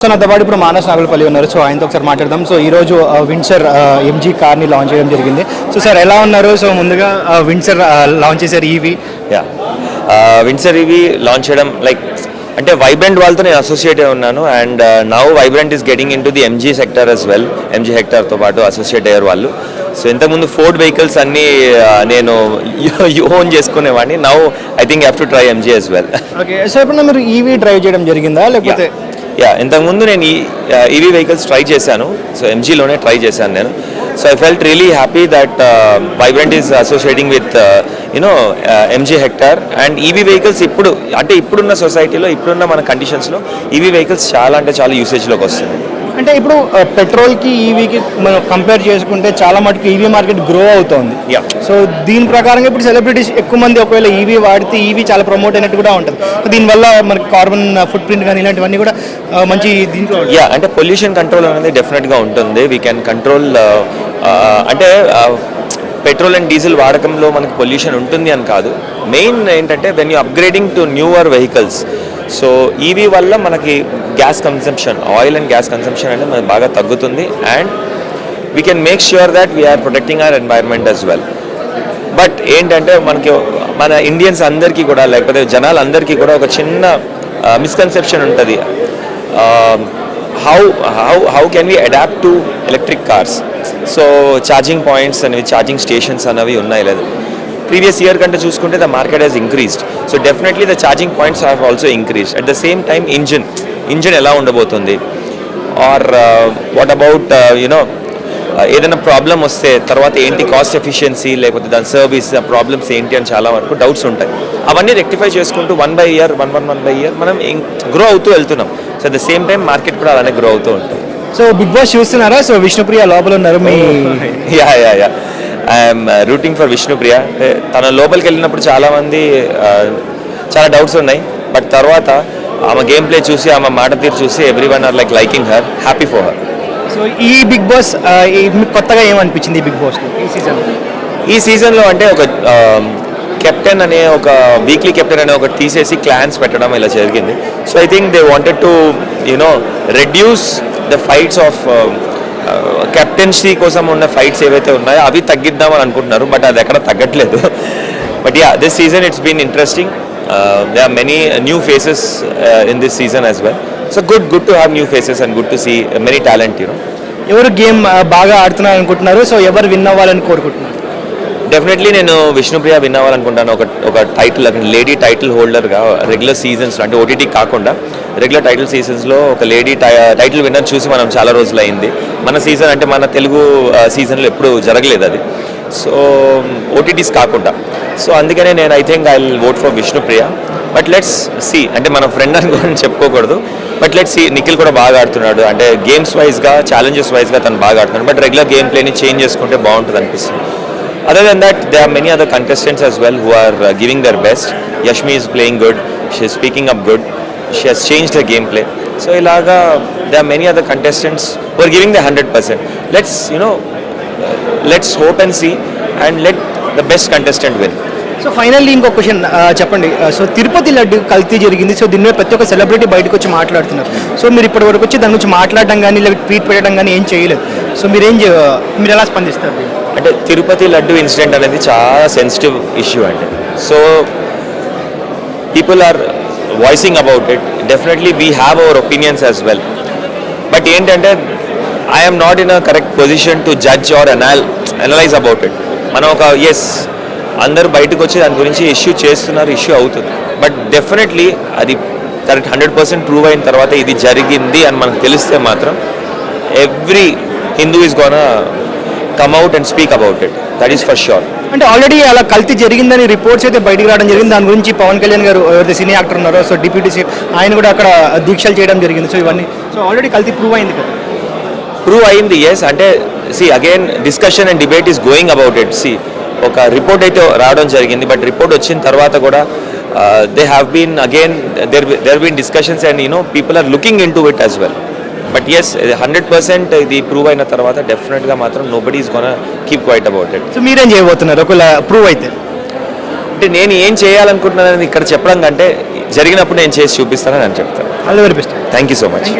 So నాతో పాటు ఇప్పుడు మానస్ నాగులపల్లి ఉన్నారు. సో ఆయనతో ఒకసారి మాట్లాడదాం. సో ఈరోజు విన్సర్ ఎంజీ కార్ని లాంచ్ చేయడం జరిగింది. సో సార్ ఎలా ఉన్నారు? సో ముందుగా విన్సర్ లాంచ్ చేశారు ఈవీ. విన్సర్ ఈవీ లాంచ్ చేయడం లైక్ అంటే వైబ్రెంట్ వాళ్ళతో నేను అసోసియేట్ అయి ఉన్నాను. And now Vibrant is getting into the MG sector as well. MG హెక్టార్తో పాటు అసోసియేట్ అయ్యారు వాళ్ళు. సో ఇంతకుముందు ఫోర్డ్ వెహికల్స్ అన్నీ నేను ఓన్ చేసుకునేవాడిని. Now I think have to try MG as well. Okay, so ఇప్పుడు మీరు ఈవీ డ్రైవ్ చేయడం జరిగిందా లేకపోతే? ఇంతకుముందు నేను ఈవీ వెహికల్స్ ట్రై చేశాను. సో ఎంజీలోనే ట్రై చేశాను నేను. So I felt really happy that vibrant is associating with MG hectare. And EV vehicles ఇప్పుడున్న సొసైటీలో ఇప్పుడున్న మన కండిషన్స్లో ఈవీ వెహికల్స్ చాలా అంటే చాలా యూసేజ్లోకి వస్తుంది. అంటే ఇప్పుడు పెట్రోల్కి ఈవీకి మనం కంపేర్ చేసుకుంటే చాలా మటుకు ఈవీ మార్కెట్ గ్రో అవుతుంది. సో దీని ప్రకారంగా ఇప్పుడు సెలబ్రిటీస్ ఎక్కువ మంది ఒకవేళ ఈవీ వాడితే ఈవీ చాలా ప్రమోట్ అయినట్టు కూడా ఉంటుంది. దీనివల్ల మనకి కార్బన్ ఫుట్ ప్రింట్ కానీ ఇలాంటివన్నీ కూడా మంచి దీంట్లో అంటే పొల్యూషన్ కంట్రోల్ అనేది డెఫినెట్గా ఉంటుంది. వీ కెన్ కంట్రోల్ అంటే పెట్రోల్ అండ్ డీజిల్ వాడకంలో మనకి పొల్యూషన్ ఉంటుంది అని కాదు. మెయిన్ ఏంటంటే when you upgrading to newer vehicles, so EV వల్ల మనకి gas consumption, oil and gas consumption అనేది మనకి బాగా తగ్గుతుంది. And we can make sure that we're protecting our environment as well. But ఏంటంటే మన ఇండియన్స్ అందరికీ కూడా లేకపోతే జనాలందరికీ కూడా ఒక చిన్న మిస్కన్సెప్షన్ ఉంటుంది. How can we adapt to electric cars? So charging points అనేవి, ఛార్జింగ్ స్టేషన్స్ అనేవి ఉన్నాయి. లేదు, ప్రీవియస్ ఇయర్ కంటే చూసుకుంటే the market has increased. So definitely the charging points have also increased. At the same time engine ఎలా ఉండబోతుంది, or what about ఏదైనా problem వస్తే తర్వాత ఏంటి కాస్ట్ ఎఫిషియన్సీ, లేకపోతే దాని సర్వీస్ ప్రాబ్లమ్స్ ఏంటి అని చాలా వరకు డౌట్స్ ఉంటాయి. అవన్నీ రెక్టిఫై చేసుకుంటూ వన్ బై ఇయర్ మనం గ్రో అవుతూ వెళ్తున్నాం. So at the same time market కూడా అలానే గ్రో అవుతూ ఉంటుంది. సో బిగ్ బాస్ చూస్తున్నారా? సో విష్ణుప్రియ లోపల ఉన్నారు. Me I'm rooting for Vishnupriya. తన లోపలికి వెళ్ళినప్పుడు చాలామంది చాలా డౌట్స్ ఉన్నాయి. బట్ తర్వాత ఆమె గేమ్ ప్లే చూసి, ఆమె మాట తీరు చూసి everyone are liking her, happy for her. So ఈ బిగ్ బాస్ కొత్తగా ఏమనిపించింది ఈ బిగ్ బాస్ ఈ సీజన్లో అంటే ఒక కెప్టెన్ అనే ఒక వీక్లీ కెప్టెన్ అనే ఒకటి తీసేసి క్లాన్స్ పెట్టడం ఇలా జరిగింది. So I think they wanted to reduce the fights of captaincy కోసం ఉన్న ఫైట్స్ ఏవైతే ఉన్నాయో అవి తగ్గిద్దామని అనుకుంటున్నారు. బట్ అది ఎక్కడ తగ్గట్లేదు. But this season it's been interesting. There are many new faces in this season as well. So good to have new faces and good to see many talent. ఎవరు గేమ్ బాగా ఆడుతున్నారు అనుకుంటున్నారు? సో ఎవరు win అవ్వాలని కోరుకుంటున్నారు? Definitely నేను Vishnupriya win అవ్వాలనుకుంటాను. ఒక title, lady title హోల్డర్గా regular సీజన్స్లో, అంటే ఓటీటీ కాకుండా రెగ్యులర్ టైటిల్ సీజన్స్లో ఒక లేడీ టైటిల్ విన్నర్ చూసి మనం చాలా రోజులు అయింది. మన సీజన్ అంటే మన తెలుగు సీజన్లో ఎప్పుడు జరగలేదు అది. సో ఓటీటీస్ కాకుండా. సో అందుకనే నేను I think I will vote for Vishnupriya. But let's see, అంటే మన ఫ్రెండ్ అని కూడా చెప్పుకోకూడదు. But let's see. నిఖిల్ కూడా బాగా ఆడుతున్నాడు. అంటే గేమ్స్ వైజ్గా, ఛాలెంజెస్ వైజ్గా తను బాగా ఆడుతున్నాడు. బట్ రెగ్యులర్ గేమ్ ప్లేని చేంజ్ చేసుకుంటే బాగుంటుంది అనిపిస్తుంది. Other than that, there are many other contestants as well who are giving their best. Yashmi is playing good. She is speaking up good. She has changed her gameplay. So ilaga, there are many other contestants who are giving their 100%. Let's hope and see and let the best contestant win. So finally ఇంకో question చెప్పండి. So Tirupati laddu కల్తీ జరిగింది. So దీని మీద ప్రతి ఒక్క celebrity బయటకు వచ్చి మాట్లాడుతున్నారు. సో మీరు ఇప్పటి వరకు వచ్చి దాని గురించి మాట్లాడడం కానీ లేదా ట్వీట్ పెట్టడం కానీ ఏం చేయలేదు. సో మీరు ఎలా స్పందిస్తారు? అంటే తిరుపతి లడ్డు ఇన్సిడెంట్ అనేది చాలా సెన్సిటివ్ ఇష్యూ అండి. So people are voicing about it. Definitely we have our opinions as well. But ఏంటంటే I'm not in a correct position to judge or analyse about it. మనం అందరూ బయటకు వచ్చి దాని గురించి ఇష్యూ చేస్తున్నారు, ఇష్యూ అవుతుంది. బట్ డెఫినెట్లీ అది కరెక్ట్ 100% ప్రూవ్ అయిన తర్వాత ఇది జరిగింది అని మనకు తెలిస్తే మాత్రం every Hindu is gonna come out and speak about it. That is for sure. అంటే ఆల్రెడీ అలా కల్తీ జరిగిందని రిపోర్ట్స్ అయితే బయటకు రావడం జరిగింది. దాని గురించి పవన్ కళ్యాణ్ గారు, ఎవరైతే సినీ యాక్టర్ ఉన్నారో, సో డిప్యూటీ సీఎం ఆయన కూడా అక్కడ దీక్షలు చేయడం జరిగింది. సో ఇవన్నీ ఆల్రెడీ కల్తీ ప్రూవ్ అయింది కదా? ప్రూవ్ అయింది, ఎస్. అంటే again discussion and debate is going about it. ఒక రిపోర్ట్ అయితే రావడం జరిగింది. బట్ రిపోర్ట్ వచ్చిన తర్వాత కూడా they have been again there been discussions and people are looking into it as well. But yes, 100% ఇది ప్రూవ్ అయిన తర్వాత డెఫినెట్గా మాత్రం nobody is gonna keep quiet about it. So మీరేం చేయబోతున్నారు ఒకవేళ ప్రూవ్ అయితే? అంటే నేను ఏం చేయాలనుకుంటున్నానని ఇక్కడ చెప్పడం కంటే జరిగినప్పుడు నేను చేసి చూపిస్తానని నేను చెప్తాను. All the very best. Thank you so much.